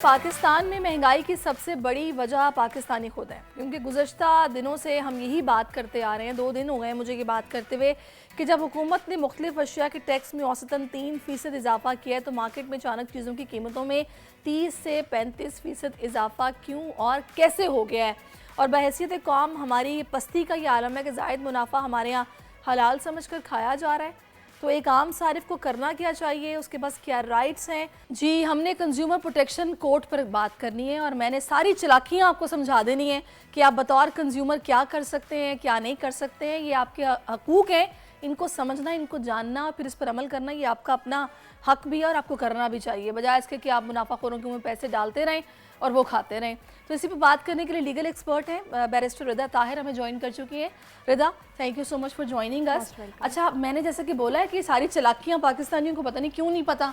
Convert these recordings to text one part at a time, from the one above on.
पाकिस्तान में महंगाई की सबसे बड़ी वजह पाकिस्तानी खुद है, क्योंकि गुज़श्ता दिनों से हम यही बात करते आ रहे हैं। 2 दिन हो गए मुझे ये बात करते हुए कि जब हुकूमत ने मुख्तलिफ अशिया के टैक्स में औसतन 3% इजाफा किया है, तो मार्केट में अचानक चीज़ों की कीमतों में 30 से 35% इजाफा क्यों और कैसे हो गया है। और बहैसियत कौम हमारी पस्ती का ये आलम है कि ज़ायद मुनाफा हमारे यहाँ हलाल समझ कर खाया जा रहा है। तो एक आम सारिफ को करना क्या चाहिए, उसके पास क्या राइट्स हैं। जी, हमने कंज्यूमर प्रोटेक्शन कोड पर बात करनी है और मैंने सारी चालाकियाँ आपको समझा देनी है कि आप बतौर कंज्यूमर क्या कर सकते हैं, क्या नहीं कर सकते हैं। ये आपके हकूक़ हैं, इनको समझना, इनको जानना, फिर इस पर अमल करना, ये आपका अपना हक भी है और आपको करना भी चाहिए, बजाय इसके कि आप मुनाफाखोरों के मुँह में पैसे डालते रहें और वो खाते रहें। तो इसी पर बात करने के लिए लीगल एक्सपर्ट हैं बैरिस्टर रिदा ताहिर हमें ज्वाइन कर चुकी है। Rida, thank you so much for joining us. अच्छा, मैंने जैसे कि बोला है कि सारी चालाकियाँ पाकिस्तानियों को पता नहीं क्यों नहीं पता,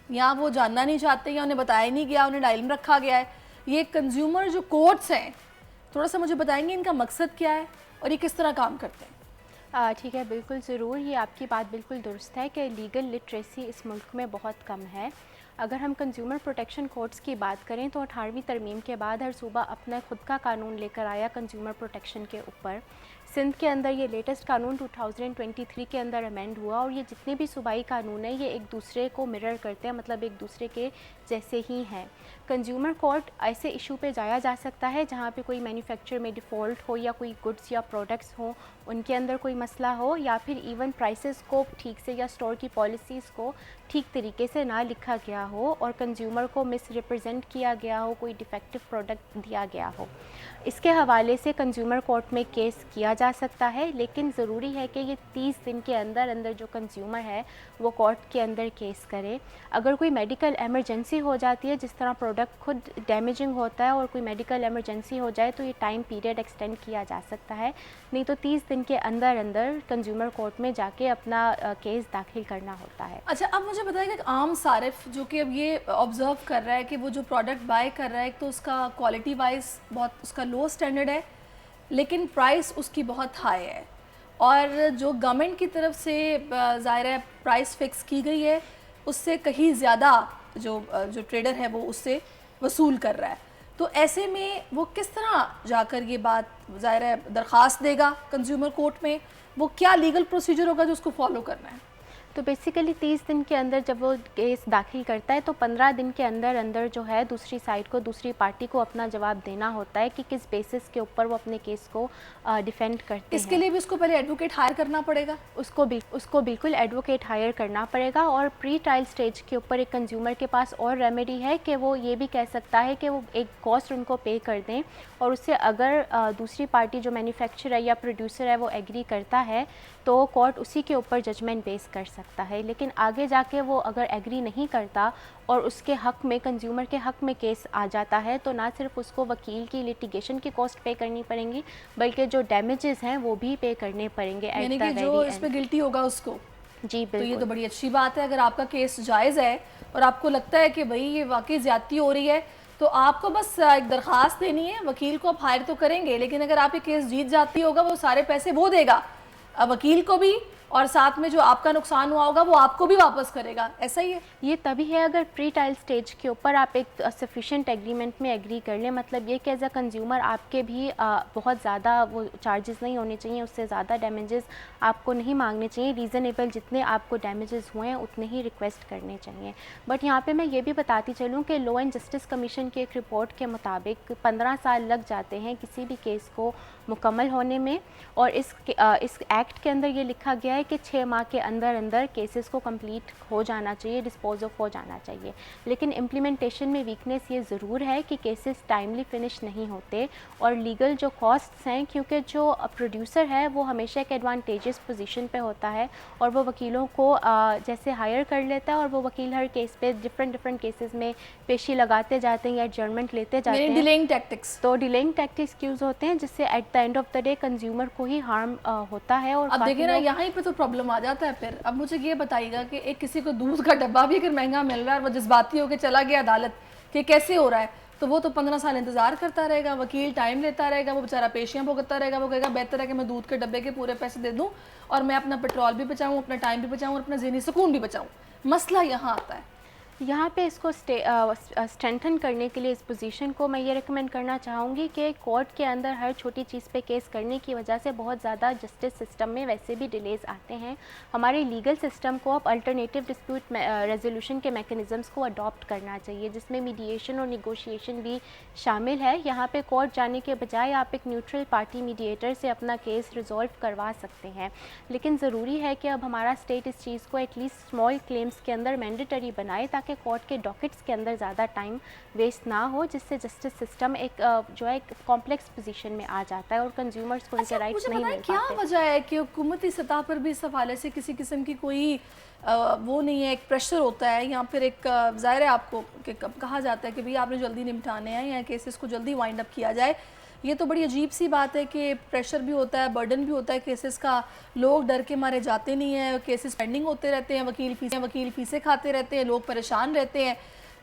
या वो जानना नहीं चाहते या उन्हें बताया नहीं गया, उन्हें डायल में रखा गया है। ये कंज्यूमर जो कोर्ट्स हैं, थोड़ा सा मुझे बताएंगे इनका मकसद क्या है और ये किस तरह काम करते हैं? ठीक है, बिल्कुल ज़रूर। ये आपकी बात बिल्कुल दुरुस्त है कि लीगल लिटरेसी इस मुल्क में बहुत कम है। अगर हम कंज्यूमर प्रोटेक्शन कोड्स की बात करें तो 18वीं तरमीम के बाद हर सूबा अपना खुद का कानून लेकर आया कंज्यूमर प्रोटेक्शन के ऊपर। सिंध के अंदर ये लेटेस्ट कानून 2023 के अंदर अमेंड हुआ और ये जितने भी सूबाई कानून हैं ये एक दूसरे को मिरर करते हैं, मतलब एक दूसरे के जैसे ही हैं। कंज्यूमर कोर्ट ऐसे इशू पे जाया जा सकता है जहाँ पे कोई मैन्युफैक्चर में डिफ़ॉल्ट हो या कोई गुड्स या प्रोडक्ट्स हो उनके अंदर कोई मसला हो, या फिर इवन प्राइसेस को ठीक से या स्टोर की पॉलिसीज़ को ठीक तरीके से ना लिखा गया हो और कंज्यूमर को मिस रिप्रेजेंट किया गया हो, कोई डिफेक्टिव प्रोडक्ट दिया गया हो। इसके हवाले से कंज्यूमर कोर्ट में केस किया जा सकता है, लेकिन ज़रूरी है कि ये 30 दिन के अंदर अंदर जो कंज्यूमर है वो कोर्ट के अंदर केस करे। अगर कोई मेडिकल एमरजेंसी हो जाती है, जिस तरह प्रोडक्ट खुद डैमेजिंग होता है और कोई मेडिकल एमरजेंसी हो जाए, तो ये टाइम पीरियड एक्सटेंड किया जा सकता है। नहीं तो 30 दिन के अंदर अंदर कंज्यूमर कोर्ट में जाके अपना केस दाखिल करना होता है। अच्छा, अब मुझे बताइए कि आम सारिफ जो कि अब ये ऑब्ज़र्व कर रहा है कि वो जो प्रोडक्ट बाय कर रहा है, तो उसका क्वालिटी वाइज बहुत उसका लो स्टैंडर्ड है, लेकिन प्राइस उसकी बहुत हाई है, और जो गवर्नमेंट की तरफ से ज़ाहिर है प्राइस फिक्स की गई है उससे कहीं ज़्यादा जो ट्रेडर है वो उससे वसूल कर रहा है। तो ऐसे में वो किस तरह जाकर ये बात ज़ाहिर है दरख्वास्त देगा कंज्यूमर कोर्ट में, वो क्या लीगल प्रोसीजर होगा जो उसको फॉलो करना है? तो बेसिकली 30 दिन के अंदर जब वो केस दाखिल करता है तो 15 दिन के अंदर अंदर जो है दूसरी साइड को, दूसरी पार्टी को अपना जवाब देना होता है कि किस बेसिस के ऊपर वो अपने केस को डिफेंड करते हैं। इसके लिए भी उसको पहले एडवोकेट हायर करना पड़ेगा? उसको बिल्कुल एडवोकेट हायर करना पड़ेगा, और प्री ट्रायल स्टेज के ऊपर एक कंज्यूमर के पास और रेमेडी है कि वो ये भी कह सकता है कि वो एक कॉस्ट उनको पे कर दें, और उससे अगर दूसरी पार्टी जो मैन्युफैक्चरर है या प्रोड्यूसर है वो एग्री करता है तो कोर्ट उसी के ऊपर जजमेंट बेस कर सकता है। लेकिन आगे जाके वो अगर एग्री नहीं करता और उसके हक में, कंज्यूमर के हक में केस आ जाता है, तो ना सिर्फ उसको वकील की लिटिगेशन की कॉस्ट पे करनी पड़ेंगी, बल्कि जो डैमेजेस हैं वो भी पे करने पड़ेंगे। यानी कि जो इस पे गिल्टी होगा उसको। जी बिल्कुल। तो ये तो बड़ी अच्छी बात है। अगर आपका केस जायज़ है और आपको लगता है कि भाई ये वाकई ज़्यादती हो रही है, तो आपको बस एक दरख्वास्त देनी है, वकील को आप हायर तो करेंगे, लेकिन अगर आप ये केस जीत जाती होगा वो सारे पैसे वो देगा वकील को भी, और साथ में जो आपका नुकसान हुआ होगा वो आपको भी वापस करेगा। ऐसा ही है? ये तभी है अगर प्री ट्रायल स्टेज के ऊपर आप एक सफिशिएंट एग्रीमेंट में एग्री कर लें। मतलब ये कि एज अ कंज्यूमर आपके भी बहुत ज़्यादा वो चार्जेस नहीं होने चाहिए, उससे ज़्यादा डैमेजेस आपको नहीं मांगने चाहिए। रीज़नेबल जितने आपको डैमेजेस हुए हैं उतने ही रिक्वेस्ट करने चाहिए। बट यहाँ पे मैं ये भी बताती चलूँ कि लॉ एंड जस्टिस कमीशन की एक रिपोर्ट के मुताबिक 15 साल लग जाते हैं किसी भी केस को मुकम्मल होने में, और इस एक्ट के अंदर ये लिखा गया है कि 6 माह के अंदर अंदर केसेस को कंप्लीट हो जाना चाहिए, डिस्पोज ऑफ हो जाना चाहिए। लेकिन इम्प्लीमेंटेशन में वीकनेस ये ज़रूर है कि केसेस टाइमली फिनिश नहीं होते, और लीगल जो कॉस्ट्स हैं, क्योंकि जो प्रोड्यूसर है वो हमेशा एक एडवांटेजियस पोजीशन पे होता है और वो वकीलों को जैसे हायर कर लेता है, और वो वकील हर केस पे डिफरेंट केसेस में पेशी लगाते जाते हैं या एडजर्नमेंट लेते जाते हैं। Delaying tactics. तो डिलेइंग टैक्टिक्स यूज़ होते हैं, जिससे eight the end of the day consumer को ही हार्म होता है। और अब देखिए ना, यहाँ पे तो प्रॉब्लम आ जाता है फिर। अब मुझे ये बताइएगा कि एक किसी को दूध का डब्बा भी अगर महंगा मिल रहा है और वो जज्बाती होकर चला गया अदालत कि कैसे हो रहा है, तो वो तो 15 साल इंतजार करता रहेगा, वकील टाइम लेता रहेगा, वो बेचारा पेशियाँ भुगतता रहेगा। वो कहेगा बेहतर है कि मैं दूध के डब्बे के पूरे पैसे दे दूँ और मैं अपना पेट्रोल भी बचाऊँ, अपना टाइम भी बचाऊँ और अपना ज़हनी सुकून भी बचाऊँ। मसला यहाँ आता है। यहाँ पे इसको स्ट्रेंथन करने के लिए इस पोजीशन को मैं ये रिकमेंड करना चाहूँगी कि कोर्ट के अंदर हर छोटी चीज़ पे केस करने की वजह से बहुत ज़्यादा जस्टिस सिस्टम में वैसे भी डिलेज़ आते हैं। हमारे लीगल सिस्टम को अब अल्टरनेटिव डिस्प्यूट रेजोल्यूशन के मैकेनिज़म्स को अडॉप्ट करना चाहिए, जिसमें मीडिएशन और निगोशिएशन भी शामिल है। यहाँ पे कोर्ट जाने के बजाय आप एक न्यूट्रल पार्टी मीडिएटर से अपना केस रिजॉल्व करवा सकते हैं। लेकिन ज़रूरी है कि अब हमारा स्टेट इस चीज़ को एटलीस्ट स्मॉल क्लेम्स के अंदर मैंडेटरी बनाए, ताकि कोर्ट के डॉकेट्स के अंदर ज़्यादा टाइम वेस्ट ना हो, जिससे जस्टिस सिस्टम एक जो है एक कॉम्प्लेक्स पोजीशन में आ जाता है और कंज्यूमर्स को उनके राइट्स नहीं मिल क्या पाते। वजह है कि हुकूमती सतह पर भी इस हवाले से किसी किस्म की कोई वो नहीं है, एक प्रेशर होता है या फिर एक ज़ाहिर है आपको कि कहा जाता है कि भाई आपने जल्दी निपटाने हैं या केसेस को जल्दी वाइंड अप किया जाए। ये तो बड़ी अजीब सी बात है कि प्रेशर भी होता है, बर्डन भी होता है केसेस का, लोग डर के मारे जाते नहीं हैं, केसेस पेंडिंग होते रहते हैं, वकील फीसें खाते रहते हैं, लोग परेशान रहते हैं।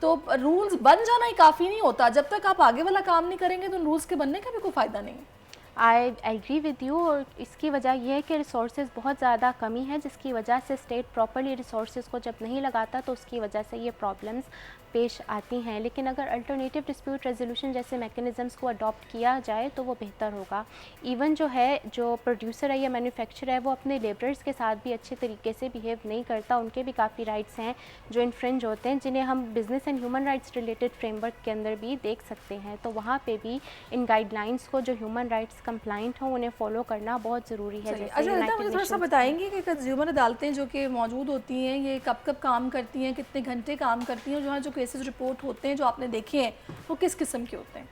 तो रूल्स बन जाना ही काफ़ी नहीं होता, जब तक आप आगे वाला काम नहीं करेंगे तो रूल्स के बनने का भी कोई फ़ायदा नहीं है। आई एग्री विद यू, और इसकी वजह यह है कि रिसोर्सेज बहुत ज़्यादा कमी है, जिसकी वजह से स्टेट प्रॉपर्ली रिसोर्सेज को जब नहीं लगाता तो उसकी वजह से ये प्रॉब्लम्स पेश आती हैं। लेकिन अगर अल्टरनेटिव डिस्प्यूट रेजोल्यूशन जैसे मैकेनिज़म्स को अडॉप्ट किया जाए तो वो बेहतर होगा। इवन जो प्रोड्यूसर है या मैन्युफैक्चरर है वो अपने लेबरर्स के साथ भी अच्छे तरीके से बिहेव नहीं करता, उनके भी काफ़ी राइट्स हैं जो इन्फ्रिंज होते हैं, जिन्हें हम business and human rights related framework के अंदर भी देख सकते हैं। तो वहाँ पे भी इन गाइडलाइंस को जो ह्यूमन राइट्स कंप्लाइंट हों उन्हें फॉलो करना बहुत ज़रूरी है। अच्छा रिता, मुझे थोड़ा सा बताएंगे कि कंज्यूमर अदालतें जो कि मौजूद होती हैं ये कब कब काम करती हैं, कितने घंटे काम करती हैं, और जो केसेस रिपोर्ट होते हैं जो आपने देखे हैं वो किस किस्म के होते हैं?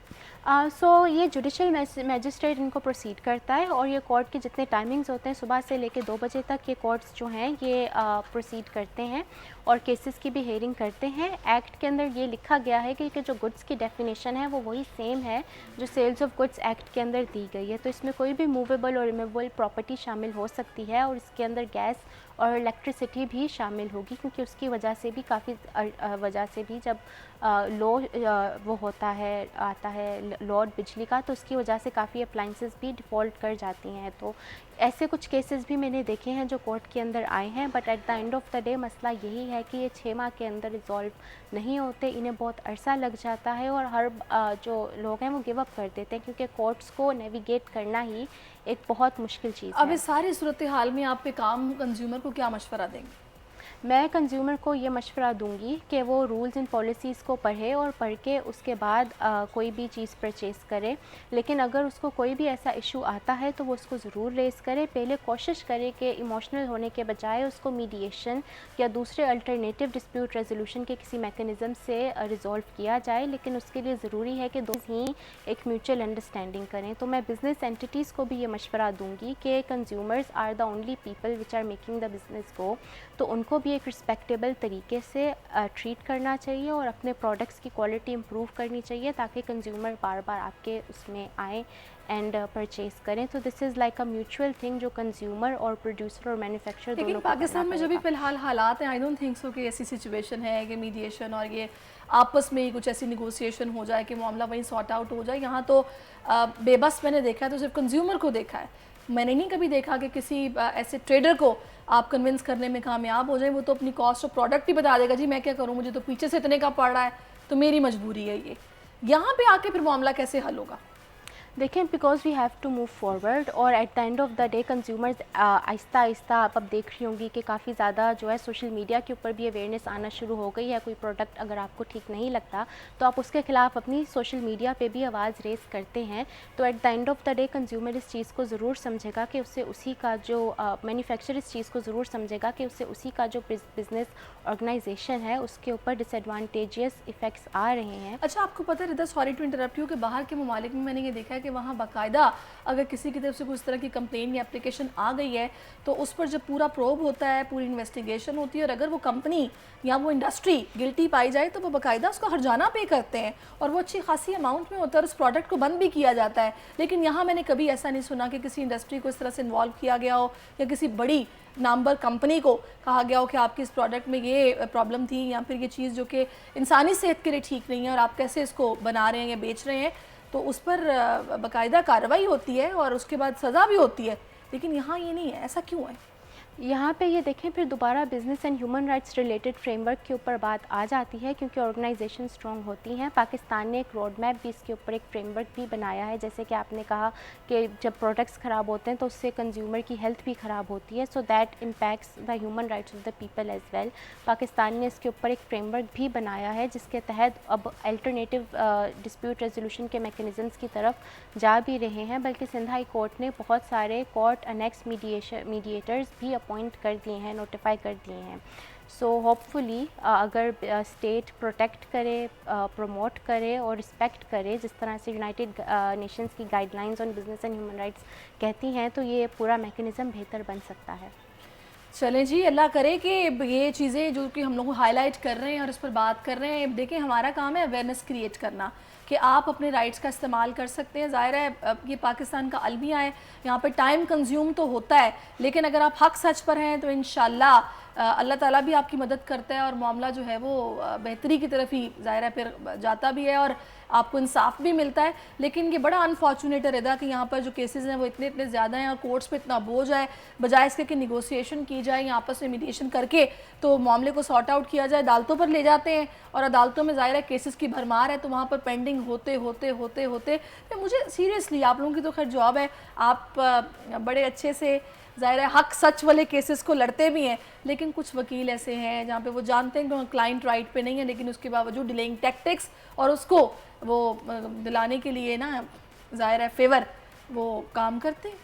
ये जुडिशल मैजिस्ट्रेट इनको प्रोसीड करता है, और ये कोर्ट के जितने टाइमिंग्स होते हैं सुबह से लेकर 2 बजे तक ये कोर्ट्स जो हैं ये प्रोसीड करते हैं और केसेस की भी हेयरिंग करते हैं। एक्ट के अंदर ये लिखा गया है कि जो गुड्स की डेफिनेशन है वो वही सेम है जो सेल्स ऑफ गुड्स एक्ट के अंदर दी गई है। तो इसमें कोई भी मूवेबल और रिमूवेबल प्रॉपर्टी शामिल हो सकती है, और इसके अंदर गैस और इलेक्ट्रिसिटी भी शामिल होगी, क्योंकि उसकी वजह से भी काफ़ी वजह से भी जब लो वो होता है आता है लोड बिजली का, तो उसकी वजह से काफ़ी अप्लाइंसेस भी डिफ़ॉल्ट कर जाती हैं। तो ऐसे कुछ केसेस भी मैंने देखे हैं जो कोर्ट के अंदर आए हैं, but at the end of the day मसला यही है कि ये 6 माह के अंदर रिजॉल्व नहीं होते, इन्हें बहुत अरसा लग जाता है, और हर जो लोग हैं वो गिव अप कर देते हैं, क्योंकि कोर्ट्स को नेविगेट करना ही एक बहुत मुश्किल चीज़ है। अब इस सारी सूरत हाल में आप पे काम कंज्यूमर को क्या मशवरा देंगे? मैं कंज्यूमर को ये मशवरा दूंगी कि वो रूल्स एंड पॉलिसीज़ को पढ़े और पढ़ के उसके बाद कोई भी चीज़ परचेज़ करे। लेकिन अगर उसको कोई भी ऐसा इशू आता है तो वो उसको ज़रूर रेज़ करे। पहले कोशिश करे कि इमोशनल होने के बजाय उसको मीडिएशन या दूसरे अल्टरनेटिव डिस्प्यूट रेजोल्यूशन के किसी मैकेनिज़्म से रिज़ॉल्व किया जाए, लेकिन उसके लिए ज़रूरी है कि दोनों ही एक म्यूचुअल अंडरस्टैंडिंग करें। तो मैं बिज़नेस एंटिटीज़ को भी ये मशवरा दूँगी कि consumers are the only people which are making the business go, तो उनको भी एक रिस्पेक्टेबल तरीके से ट्रीट करना चाहिए और अपने प्रोडक्ट्स की क्वालिटी इम्प्रूव करनी चाहिए, ताकि कंज्यूमर बार बार आपके उसमें आए एंड परचेज करें। तो this is like a mutual thing जो कंज्यूमर और प्रोड्यूसर और मैन्युफैक्चरर दोनों को करना पड़ेगा। लेकिन पाकिस्तान में जो भी फ़िलहाल हालात हैं, आई डोंट थिंक सो कि ऐसी सिचुएशन है कि मीडिएशन और ये आपस में ही कुछ ऐसी निगोसिएशन हो जाए कि मामला वहीं सॉर्ट आउट हो जाए। यहाँ तो बेबस मैंने देखा है तो सिर्फ कंज्यूमर को देखा है, मैंने नहीं कभी देखा कि किसी ऐसे ट्रेडर को आप कन्विंस करने में कामयाब हो जाए। वो तो अपनी कॉस्ट ऑफ प्रोडक्ट ही बता देगा, जी मैं क्या करूँ, मुझे तो पीछे से इतने का पड़ रहा है तो मेरी मजबूरी है ये। यहाँ पे आके फिर मामला कैसे हल होगा? देखें, because we have to move forward, और at the end of the day consumers आहिस्ता आहिस्ता आप अब देख रही होंगी कि काफ़ी ज़्यादा जो है सोशल मीडिया के ऊपर भी अवेयरनेस आना शुरू हो गई है। कोई प्रोडक्ट अगर आपको ठीक नहीं लगता तो आप उसके ख़िलाफ़ अपनी सोशल मीडिया पे भी आवाज़ रेस करते हैं। तो eight the end of the day consumer इस चीज़ को ज़रूर समझेगा कि उससे उसी का जो मैन्युफैक्चरर इस चीज़ को ज़रूर समझेगा कि उससे उसी का जो बिज़नेस ऑर्गेनाइजेशन है उसके ऊपर डिसएडवांटेजियस इफ़ेक्ट्स आ रहे हैं। अच्छा, आपको पता है रिदा, सॉरी टू इंटरप्ट यू, कि बाहर के ममालिक में मैंने ये देखा है कि वहाँ बाकायदा अगर किसी की तरफ से कुछ तरह की कंप्लेन या एप्लीकेशन आ गई है तो उस पर जब पूरा प्रोब होता है, पूरी इन्वेस्टिगेशन होती है, और अगर वो कंपनी या वो इंडस्ट्री गिल्टी पाई जाए तो वो बाकायदा उसको हर्जाना पे करते हैं और वो अच्छी खासी अमाउंट में होता है और उस प्रोडक्ट को बंद भी किया जाता है। लेकिन यहाँ मैंने कभी ऐसा नहीं सुना कि किसी इंडस्ट्री को इस तरह से इन्वॉल्व किया गया हो या किसी बड़ी नामवर कंपनी को कहा गया हो कि आपकी इस प्रोडक्ट में ये प्रॉब्लम थी या फिर ये चीज़ जो कि इंसानी सेहत के लिए ठीक नहीं है और आप कैसे इसको बना रहे हैं या बेच रहे हैं, तो उस पर बाकायदा कार्रवाई होती है और उसके बाद सज़ा भी होती है। लेकिन यहाँ ये नहीं है, ऐसा क्यों है? यहाँ पे ये देखें फिर दोबारा business and human rights related framework के ऊपर बात आ जाती है, क्योंकि ऑर्गेनाइजेशन स्ट्रॉन्ग होती हैं। पाकिस्तान ने एक रोड मैप भी इसके ऊपर एक फ्रेमवर्क भी बनाया है। जैसे कि आपने कहा कि जब प्रोडक्ट्स ख़राब होते हैं तो उससे कंज्यूमर की हेल्थ भी ख़राब होती है, so that impacts the human rights of the people as well. Pakistan ने इसके ऊपर एक फ्रेमवर्क भी बनाया है जिसके तहत अब अल्टरनेटिव डिस्प्यूट रेजोल्यूशन के मैकेनिज़म्स की तरफ जा भी रहे हैं, बल्कि सिंध हाई कोर्ट ने बहुत सारे कोर्ट अनेक्स मीडिएटर्स भी अपॉइंट कर दिए हैं, नोटिफाई कर दिए हैं। सो होपफुली अगर स्टेट प्रोटेक्ट करे, प्रमोट करे और रिस्पेक्ट करे जिस तरह से यूनाइटेड नेशंस की guidelines on business and human rights कहती हैं, तो ये पूरा मैकेनिज़्म बेहतर बन सकता है। चलें जी, अल्लाह करे कि ये चीज़ें जो कि हम लोग हाईलाइट कर रहे हैं और इस पर बात कर रहे हैं, देखिए हमारा काम है अवेयरनेस क्रिएट करना कि आप अपने राइट्स का इस्तेमाल कर सकते हैं। ज़ाहिर है ये पाकिस्तान का अलमिया है, यहाँ पे टाइम कंज्यूम तो होता है, लेकिन अगर आप हक सच पर हैं तो इंशाल्लाह अल्लाह ताला भी आपकी मदद करता है और मामला जो है वो बेहतरी की तरफ ही ज़ाहिर है फिर जाता भी है और आपको इंसाफ भी मिलता है। लेकिन ये बड़ा अनफॉर्चुनेट है रिदा कि यहाँ पर जो केसेस हैं वो इतने ज़्यादा हैं और कोर्ट्स पे इतना बोझ है, बजाय इसके कि निगोसिएशन की जाए, आपस में मीडिएशन करके तो मामले को सॉर्ट आउट किया जाए, अदालतों पर ले जाते हैं और अदालतों में ज़ाहिर है केसेस की भरमार है, तो वहाँ पर पेंडिंग होते होते होते होते तो मुझे सीरियसली आप लोगों की तो खैर जॉब है, आप बड़े अच्छे से ज़ाहिर है हक सच वाले केसेस को लड़ते भी हैं, लेकिन कुछ वकील ऐसे हैं जहाँ पे वो जानते हैं कि क्लाइंट राइट पे नहीं है, लेकिन उसके बावजूद डिलेइंग टैक्टिक्स और उसको वो दिलाने के लिए ना ज़ाहिर है फेवर वो काम करते हैं।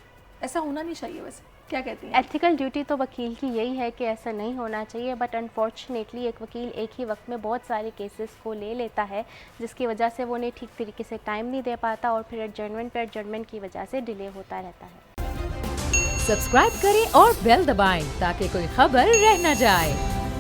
ऐसा होना नहीं चाहिए। वैसे क्या कहती हैं? एथिकल ड्यूटी तो वकील की यही है कि ऐसा नहीं होना चाहिए, बट अनफॉर्चुनेटली एक वकील एक ही वक्त में बहुत सारे केसेस को ले लेता है, जिसकी वजह से वो उन्हें ठीक तरीके से टाइम नहीं दे पाता और फिर एडजर्नमेंट की वजह से डिले होता रहता है। सब्सक्राइब करें और बेल दबाएं ताकि कोई खबर रह न जाए।